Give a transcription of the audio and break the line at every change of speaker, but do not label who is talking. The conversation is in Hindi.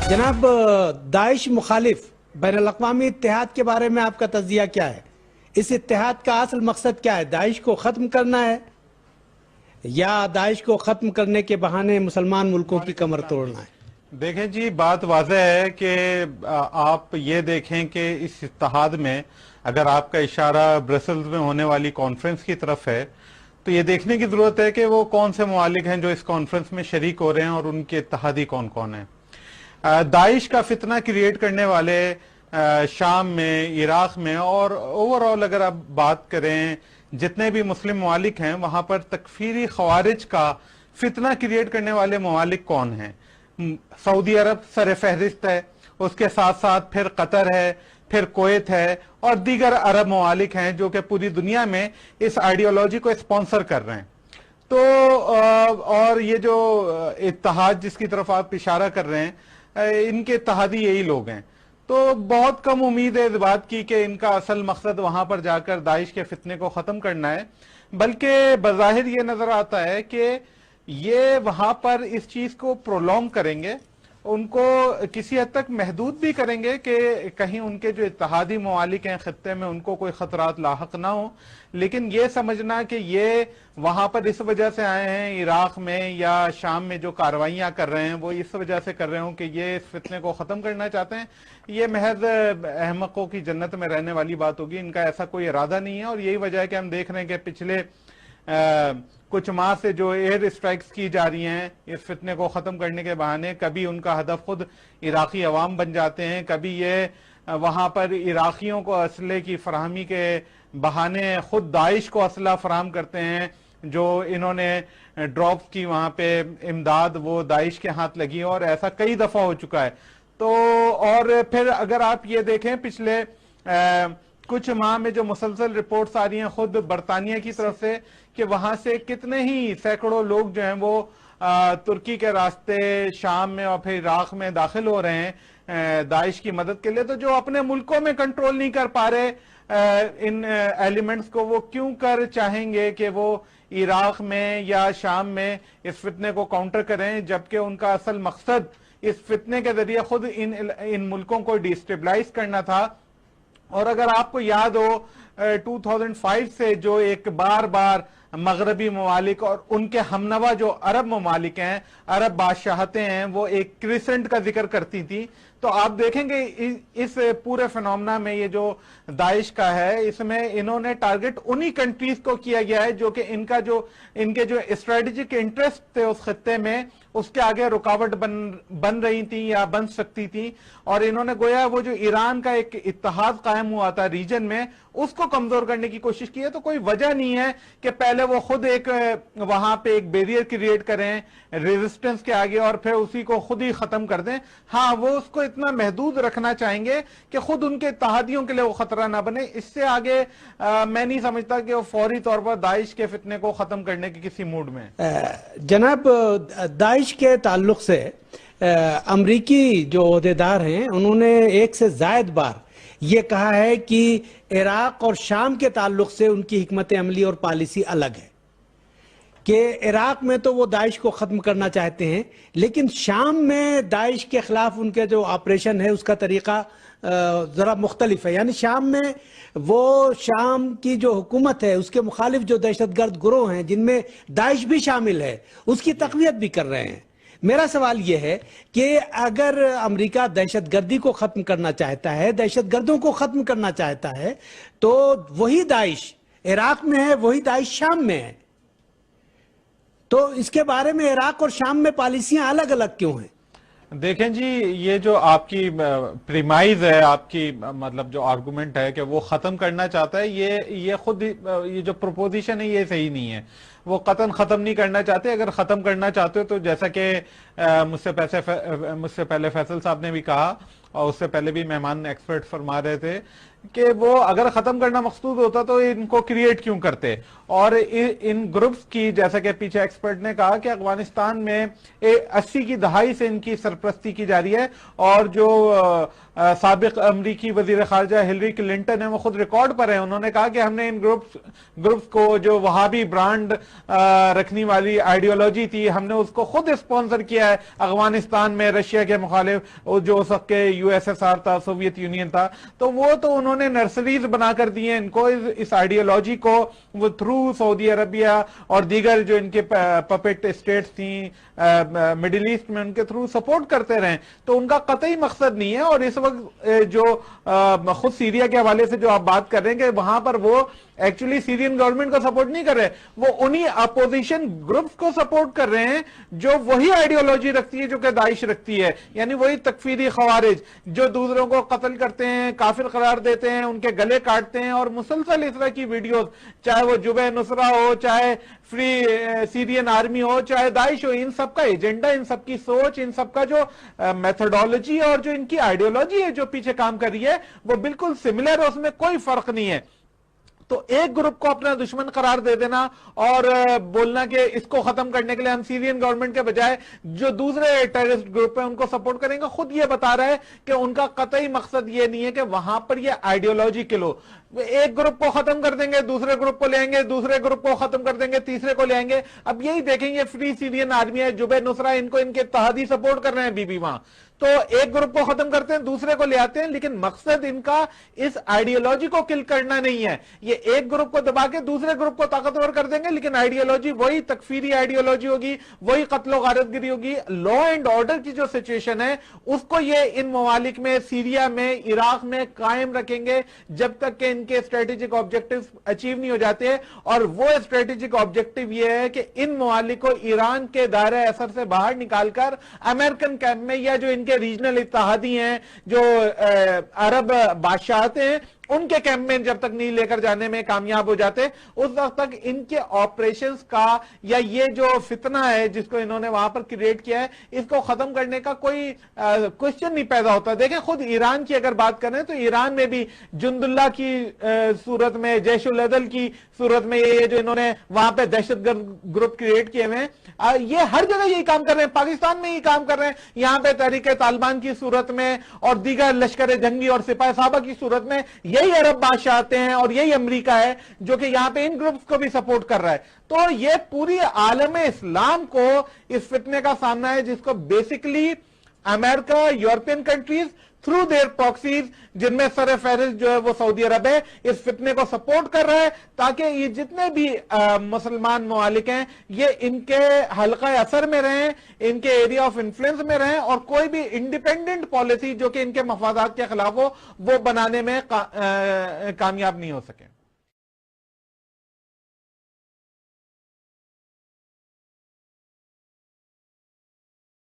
जनाब, दाइश मुखालिफ बैनुल-अक़वामी इत्तेहाद के बारे में आपका तज़िया क्या है? इस इत्तेहाद का असल मकसद क्या है? दाइश को ख़त्म करना है या दाइश को ख़त्म करने के बहाने मुसलमान मुल्कों की कमर तोड़ना है?
देखें जी, बात वाज़ेह है कि आप ये देखें कि इस इत्तेहाद में अगर आपका इशारा ब्रसल्स में होने वाली कॉन्फ्रेंस की तरफ है तो ये देखने की जरूरत है कि वो कौन से मुआलिक हैं जो इस कॉन्फ्रेंस में शरीक हो रहे हैं और उनके इत्तेहादी कौन कौन हैं। दाइश का फितना क्रिएट करने वाले शाम में, इराक में और ओवरऑल अगर आप बात करें जितने भी मुस्लिम मुआलिक हैं वहां पर तकफीरी खवारिज का फितना क्रिएट करने वाले मुआलिक कौन हैं? सऊदी अरब सर फहरिस्त है, उसके साथ साथ फिर कतर है, फिर कुवैत है और दीगर अरब मुआलिक हैं जो कि पूरी दुनिया में इस आइडियोलॉजी को स्पॉन्सर कर रहे हैं। तो और ये जो इत्तेहाद जिसकी तरफ आप इशारा कर रहे हैं, इनके इत्तेहादी यही लोग हैं। तो बहुत कम उम्मीद है इस बात की कि इनका असल मकसद वहां पर जाकर दाइश के फितने को खत्म करना है, बल्कि बज़ाहिर ये नजर आता है कि ये वहां पर इस चीज को प्रोलॉन्ग करेंगे, उनको किसी हद तक महदूद भी करेंगे कि कहीं उनके जो इत्तेहादी ममालिक हैं खत्ते में उनको कोई खतरात लाहक ना हो। लेकिन ये समझना कि ये वहां पर इस वजह से आए हैं इराक में या शाम में जो कार्रवाइयां कर रहे हैं वो इस वजह से कर रहे हो कि ये इस फितने को खत्म करना चाहते हैं, ये महज अहमकों की जन्नत में रहने वाली बात होगी। इनका ऐसा कोई इरादा नहीं है और यही वजह है कि हम देख रहे हैं कि पिछले कुछ माह से जो एयर स्ट्राइक्स की जा रही हैं इस फितने को खत्म करने के बहाने, कभी उनका हदफ खुद इराकी अवाम बन जाते हैं, कभी ये वहां पर इराकियों को असले की फराहमी के बहाने खुद दाइश को असला फराहम करते हैं। जो इन्होंने ड्रॉप की वहां पे इमदाद वो दाइश के हाथ लगी और ऐसा कई दफा हो चुका है। तो और फिर अगर आप ये देखें पिछले कुछ माह में जो मुसलसल रिपोर्ट्स आ रही हैं खुद बरतानिया की तरफ से कि वहां से कितने ही सैकड़ों लोग जो हैं वो तुर्की के रास्ते शाम में और फिर इराक में दाखिल हो रहे हैं दाइश की मदद के लिए। तो जो अपने मुल्कों में कंट्रोल नहीं कर पा रहे इन एलिमेंट्स को, वो क्यों कर चाहेंगे कि वो इराक में या शाम में इस फितने को काउंटर करें, जबकि उनका असल मकसद इस फितने के जरिए खुद इन मुल्कों को डिस्टेबलाइज करना था। और अगर आपको याद हो 2005 से जो एक बार बार मगरबी ममालिक और उनके हमनवा जो अरब ममालिक हैं, अरब बादशाहतें हैं, वो एक क्रिसेंट का जिक्र करती थी। तो आप देखेंगे इस पूरे फिनोमेना में ये जो दाइश का है इसमें इन्होंने टारगेट उन्हीं कंट्रीज को किया गया है जो कि इनके जो स्ट्रेटेजिक इंटरेस्ट थे उस खत्ते में उसके आगे रुकावट बन रही थी या बन सकती थी। और इन्होंने गोया वो जो ईरान का एक इत्तेहाद कायम हुआ था रीजन में उसको कमजोर करने की कोशिश की है। तो कोई वजह नहीं है कि पहले वो खुद एक वहां पे एक बैरियर क्रिएट करें रेजिस्टेंस के आगे और फिर उसी को खुद ही खत्म कर दें। हाँ, वो उसको इतना महदूद रखना चाहेंगे कि खुद उनके इत्तेहादियों के लिए वो खतरा ना बने। इससे आगे मैं नहीं समझता कि वो फौरी तौर पर दाइश के फितने को खत्म करने के किसी मूड में।
जनाब, दाइश के ताल्लुक से अमरीकी जो ओहदेदार हैं उन्होंने एक से जायद बार ये कहा है कि इराक और शाम के ताल्लुक से उनकी हिकमत अमली और पॉलिसी अलग है, कि इराक में तो वो दाइश को ख़त्म करना चाहते हैं लेकिन शाम में दाइश के ख़िलाफ़ उनके जो ऑपरेशन है उसका तरीक़ा ज़रा मुख्तलिफ है। यानी शाम में वो शाम की जो हुकूमत है उसके मुखालिफ जो दहशतगर्द गिरोह हैं जिनमें दाइश भी शामिल है उसकी तक़वियत भी कर रहे हैं। मेरा सवाल यह है कि अगर अमेरिका दहशतगर्दी को ख़त्म करना चाहता है, दहशतगर्दों को ख़त्म करना चाहता है, तो वही दाइश इराक में है, वही दाइश शाम में है। तो इसके बारे में इराक और शाम में पॉलिसियां अलग अलग क्यों हैं?
देखें जी, ये जो आपकी प्रीमाइज है, आपकी मतलब जो आर्गुमेंट है कि वो खत्म करना चाहता है, ये खुद ये जो प्रोपोजिशन है ये सही नहीं है। वो कतन खत्म नहीं करना चाहते। अगर खत्म करना चाहते हो तो जैसा कि मुझसे पहले फैसल साहब ने भी कहा और उससे पहले भी मेहमान एक्सपर्ट फरमा रहे थे कि वो अगर खत्म करना मकसूद होता तो इनको क्रिएट क्यों करते। और इन ग्रुप्स की, जैसा कि पीछे एक्सपर्ट ने कहा कि अफगानिस्तान में 80 की दहाई से इनकी सरपरस्ती की जा रही है, और जो साबिक अमरीकी वजीर खारजा हिलरी क्लिंटन है वो खुद रिकॉर्ड पर है, उन्होंने कहा कि हमने इन ग्रुप्स को, जो वहाबी ब्रांड रखने वाली आइडियोलॉजी थी, हमने उसको खुद स्पॉन्सर किया है अफगानिस्तान में रशिया के मुखालिफ, जो उस वक्त के यूएसएसआर था, सोवियत यूनियन था। तो वो तो उन्होंने नर्सरीज बनाकर दी हैं इनको, इस आइडियोलॉजी को वो थ्रू सऊदी अरबिया और दीगर जो इनके पपेट स्टेट्स थी मिडिल ईस्ट में, उनके थ्रू सपोर्ट करते रहे। तो उनका कतई मकसद नहीं है। और इस वक्त जो खुद सीरिया के हवाले से जो आप बात कर रहे हैं कि वहां पर वो एक्चुअली सीरियन गवर्नमेंट को सपोर्ट नहीं कर रहे, वो उन्हीं अपोजिशन ग्रुप्स को सपोर्ट कर रहे हैं जो वही आइडियोलॉजी रखती है जो कि दाइश रखती है, यानी वही तकफीरी खवारिज जो दूसरों को कत्ल करते हैं, काफिर करार देते हैं, उनके गले काटते हैं, और मुसलसल इस तरह की वीडियोस, चाहे वो जुबे नुसरा हो, चाहे फ्री सीरियन आर्मी हो, चाहे दाइश हो, इन सबका एजेंडा, इन सबकी सोच, इन सबका जो मेथोडोलॉजी और जो इनकी आइडियोलॉजी है जो पीछे काम कर रही है, वो बिल्कुल सिमिलर है, उसमें कोई फर्क नहीं है। तो एक ग्रुप को अपना दुश्मन करार दे देना और बोलना कि इसको खत्म करने के लिए हम सीरियन गवर्नमेंट के बजाय जो दूसरे टेररिस्ट ग्रुप है उनको सपोर्ट करेंगे, खुद ये बता रहा है कि उनका कतई मकसद ये नहीं है कि वहां पर ये आइडियोलॉजी किलो, एक ग्रुप को खत्म कर देंगे, दूसरे ग्रुप को ले आएंगे, दूसरे ग्रुप को खत्म कर देंगे, तीसरे को ले आएंगे। अब यही देखेंगे, फ्री सीरियन आर्मी है, जुबे नुसरा, इनको इनके इत्तेहादी सपोर्ट कर रहे हैं बीबी वहां। तो एक ग्रुप को खत्म करते हैं, दूसरे को ले आते हैं, लेकिन मकसद इनका इस आइडियोलॉजी को किल करना नहीं है। ये एक ग्रुप को दबा के दूसरे ग्रुप को ताकतवर कर देंगे, लेकिन आइडियोलॉजी वही तकफीरी आइडियोलॉजी होगी, वही कत्लो गारतगिरी होगी। लॉ एंड ऑर्डर की जो सिचुएशन है उसको ये इन ममालिक में, सीरिया में, इराक में कायम रखेंगे जब तक कि इनके स्ट्रेटेजिक ऑब्जेक्टिव अचीव नहीं हो जाते। और वो स्ट्रेटेजिक ऑब्जेक्टिव ये है कि इन ममालिक को ईरान के दायरे असर से बाहर निकालकर अमेरिकन कैंप में, या जो के रीजनल इत्तेहादी हैं, जो अरब बादशाहते हैं, उनके कैंप में जब तक नहीं लेकर जाने में कामयाब हो जाते, उस वक्त तक इनके ऑपरेशंस का, या ये जो फितना है जिसको इन्होंने वहां पर क्रिएट किया है, इसको खत्म करने का कोई क्वेश्चन नहीं पैदा होता। देखें, खुद ईरान की अगर बात करें तो ईरान में भी जुंदुल्ला की सूरत में, जैशुल अदल की सूरत में, ये जो इन्होंने वहां पे दहशतगर्द ग्रुप क्रिएट किए हुए हैं, ये हर जगह यही काम कर रहे हैं, पाकिस्तान में ही काम कर रहे हैं, यहां पे तहरीक तालिबान की सूरत में और दीगर लश्कर जंगी और सिपाही साहबा की सूरत में यही अरब बादशाह आते हैं, और यही अमेरिका है जो कि यहां पे इन ग्रुप्स को भी सपोर्ट कर रहा है। तो ये पूरी आलम इस्लाम को इस फितने का सामना है, जिसको basically America, European countries through their proxies, जिनमें सर फहरिस्त जो है वो सऊदी अरब है, इस फितने को सपोर्ट कर रहा है, ताकि ये जितने भी मुसलमान ममालिक हैं ये इनके हल्का असर में रहें, इनके एरिया ऑफ इन्फ्लुएंस में रहें, और कोई भी इंडिपेंडेंट पॉलिसी जो कि इनके मफादात के खिलाफ हो वो बनाने में कामयाब नहीं हो सके।